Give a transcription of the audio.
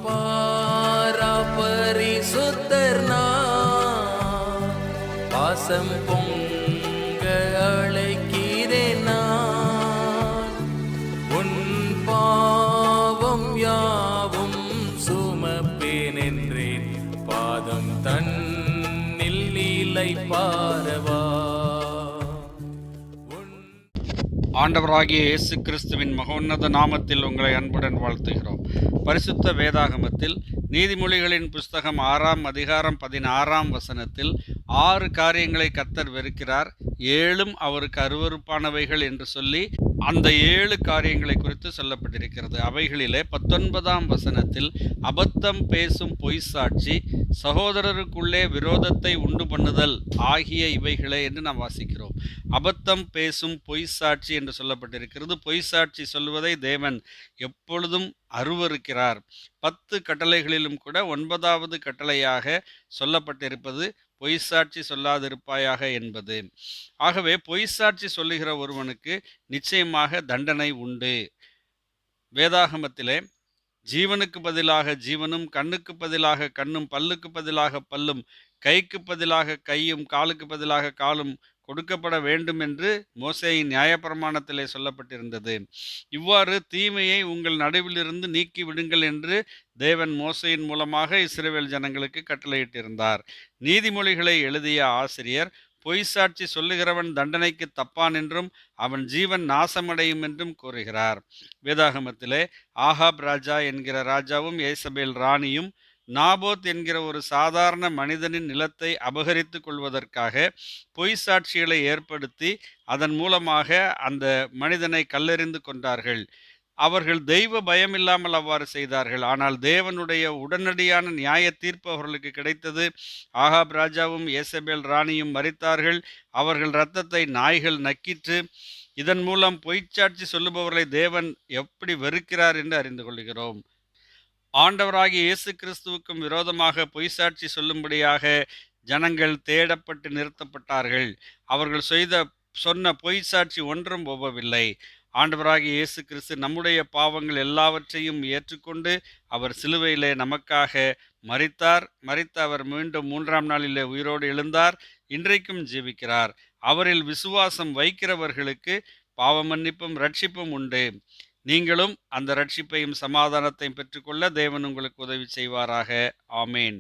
பாரா பரிசுத்தர் நான், பாசம் பொங்க அழைக்கிறேன் நான். உன் பாவம் யாவும் சுமப்பேன் என்றேன், பாதம் தன்னில் நீலை பாரவா. ஆண்டவராகிய இயேசு கிறிஸ்துவின் மகோன்னத நாமத்தில் உங்களை அன்புடன் வாழ்த்துகிறோம். பரிசுத்த வேதாகமத்தில் நீதிமொழிகளின் புஸ்தகம் 6ஆம் அதிகாரம் 16ஆம் வசனத்தில் 6 காரியங்களை கர்த்தர் வெறுக்கிறார், 7ம் அவருக்கு அருவருப்பானவைகள் என்று சொல்லி அந்த 7 காரியங்களை குறித்து சொல்லப்பட்டிருக்கிறது. அவைகளிலே 19ஆம் வசனத்தில் அபத்தம் பேசும் பொய் சாட்சி, சகோதரருக்குள்ளே விரோதத்தை உண்டு பண்ணுதல் ஆகிய இவைகளே என்று நாம் வாசிக்கிறோம். அபத்தம் பேசும் பொய் சாட்சி என்று சொல்லப்பட்டிருக்கிறது. பொய் சாட்சி சொல்வதை தேவன் எப்பொழுதும் அருவருக்கிறார். 10 கட்டளைகளிலும் கூட 9வது கட்டளையாக சொல்லப்பட்டிருப்பது பொய் சாட்சி சொல்லாதிருப்பாயாக என்பது. ஆகவே பொய் சாட்சி சொல்லுகிற ஒருவனுக்கு நிச்சயமாக தண்டனை உண்டு. வேதாகமத்திலே ஜீவனுக்கு பதிலாக ஜீவனும், கண்ணுக்கு பதிலாக கண்ணும், பல்லுக்கு பதிலாக பல்லும், கைக்கு பதிலாக கையும், காலுக்கு பதிலாக காலும் கொடுக்கப்பட வேண்டும் என்று மோசேயின் நியாயப்பிரமாணத்திலே சொல்லப்பட்டிருந்தது. இவ்வாறு தீமையை உங்கள் நடுவிலிருந்து நீக்கி விடுங்கள் என்று தேவன் மோசேயின் மூலமாக இஸ்ரவேல் ஜனங்களுக்கு கட்டளையிட்டிருந்தார். நீதிமொழிகளை எழுதிய ஆசிரியர் பொய் சாட்சி சொல்லுகிறவன் தண்டனைக்கு தப்பான் என்றும் அவன் ஜீவன் நாசமடையும் என்றும் கூறுகிறார். வேதாகமத்திலே ஆகாப் ராஜா என்கிற ராஜாவும் ஏசபேல் ராணியும் நாபோத் என்கிற ஒரு சாதாரண மனிதனின் நிலத்தை அபகரித்து கொள்வதற்காக பொய் சாட்சிகளை ஏற்படுத்தி அதன் மூலமாக அந்த மனிதனை கல்லெறிந்து கொண்டார்கள். அவர்கள் தெய்வ பயமில்லாமல் அவ்வாறு செய்தார்கள். ஆனால் தேவனுடைய உடனடியான நியாய தீர்ப்பு அவர்களுக்கு கிடைத்தது. ஆகாப் ராஜாவும் ஏசபேல் ராணியும் மரித்தார்கள். அவர்கள் இரத்தத்தை நாய்கள் நக்கிற்று. இதன் மூலம் பொய்ச்சாட்சி சொல்லுபவர்களை தேவன் எப்படி வெறுக்கிறார் என்று அறிந்து கொள்கிறோம். ஆண்டவராகிய இயேசு கிறிஸ்துவுக்கும் விரோதமாக பொய் சாட்சி சொல்லும்படியாக ஜனங்கள் தேடப்பட்டு நிறுத்தப்பட்டார்கள். அவர்கள் சொன்ன பொய் சாட்சி ஒன்றும் ஒவ்வவில்லை. ஆண்டவராகிய இயேசு கிறிஸ்து நம்முடைய பாவங்கள் எல்லாவற்றையும் ஏற்றுக்கொண்டு அவர் சிலுவையிலே நமக்காக மரித்த அவர் மீண்டும் 3ஆம் நாளிலே உயிரோடு எழுந்தார். இன்றைக்கும் ஜீவிக்கிறார். அவரில் விசுவாசம் வைக்கிறவர்களுக்கு பாவ மன்னிப்பும் ரட்சிப்பும் உண்டு. நீங்களும் அந்த ரட்சிப்பையும் சமாதானத்தையும் பெற்றுக்கொள்ள தேவன் உங்களுக்கு உதவி செய்வாராக. ஆமேன்.